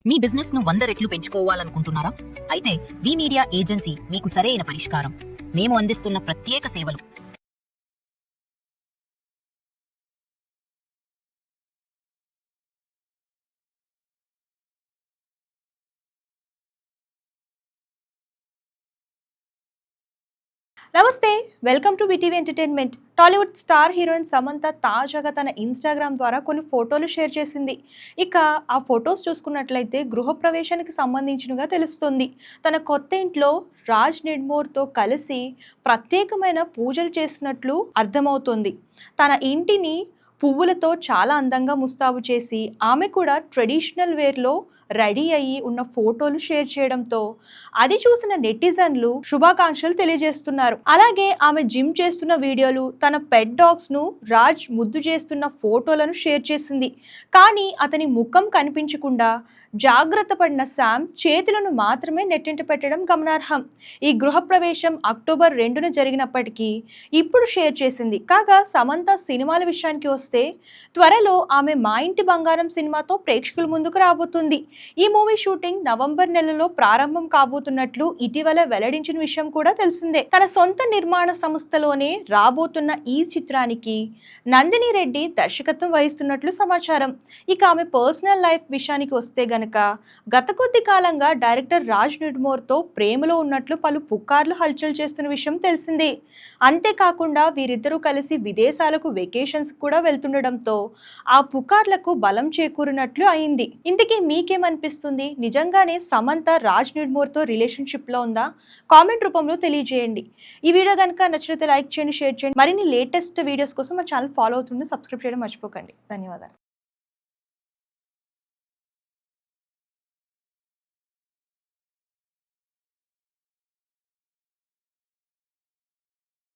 మీ business ను 100 రెట్లు పెంచుకోవాలనుకుంటున్నారా? అయితే వి మీడియా ఏజెన్సీ మీకు సరైన పరిష్కారం. మేము అందిస్తున్న ప్రత్యేక సేవలు. నమస్తే, welcome to BTV entertainment. Tollywood star heroine Samantha తాజాగా తన ఇన్స్టాగ్రామ్ ద్వారా కొన్ని ఫోటోలు షేర్ చేసింది. ఇక ఆ ఫొటోస్ చూసుకున్నట్లయితే గృహప్రవేశానికి సంబంధించినగా తెలుస్తుంది. తన కొత్త ఇంట్లో రాజ్ నిడ్మోర్తో కలిసి ప్రత్యేకమైన పూజలు చేసినట్లు అర్థమవుతుంది. తన ఇంటిని పువ్వులతో చాలా అందంగా ముస్తాబు చేసి ఆమె కూడా ట్రెడిషనల్ వేర్లో రెడీ అయ్యి ఉన్న ఫోటోలు షేర్ చేయడంతో అది చూసిన నెటిజన్లు శుభాకాంక్షలు తెలియజేస్తున్నారు. అలాగే ఆమె జిమ్ చేస్తున్న వీడియోలు, తన పెట్ డాగ్స్ ను రాజ్ ముద్దు చేస్తున్న ఫోటోలను షేర్ చేసింది. కానీ అతని ముఖం కనిపించకుండా జాగ్రత్త పడిన శామ్ చేతులను మాత్రమే నెట్టింట పెట్టడం గమనార్హం. ఈ గృహప్రవేశం అక్టోబర్ 2న జరిగినప్పటికీ ఇప్పుడు షేర్ చేసింది. కాగా సమంత సినిమాల విషయానికి వస్తే త్వరలో ఆమె మా ఇంటి బంగారం సినిమాతో ప్రేక్షకుల ముందుకు రాబోతుంది. ఈ మూవీ షూటింగ్ నవంబర్ నెలలో ప్రారంభం కాబోతున్నట్లు ఇటీవల వెల్లడించిన విషయం కూడా తెలిసిందే. తన సొంత నిర్మాణ సంస్థలోనే రాబోతున్న ఈ చిత్రానికి నందిని రెడ్డి దర్శకత్వం వహిస్తున్నట్లు సమాచారం. ఇక ఆమె పర్సనల్ లైఫ్ విషయానికి వస్తే గనక గత కొద్ది కాలంగా డైరెక్టర్ రాజ్ నిడ్మోర్తో ప్రేమలో ఉన్నట్లు పలు పుకార్లు హల్చల్ చేస్తున్న విషయం తెలిసిందే. అంతేకాకుండా వీరిద్దరూ కలిసి విదేశాలకు వెకేషన్స్ కూడా వెళ్తుండడంతో ఆ పుకార్లకు బలం చేకూరినట్లు అయింది. ఇంతకీ మీకేమనిపిస్తుంది? నిజంగానే సమంత రాజ్ నిడ్మోర్తో రిలేషన్షిప్లో ఉందా? కామెంట్ రూపంలో తెలియజేయండి. ఈ వీడియో కనుక నచ్చితే లైక్ చేయండి, షేర్ చేయండి. మరిన్ని లేటెస్ట్ వీడియోస్ కోసం మా ఛానల్ ఫాలో అవుతుంది, సబ్స్క్రైబ్ చేయడం మర్చిపోకండి. ధన్యవాదాలు.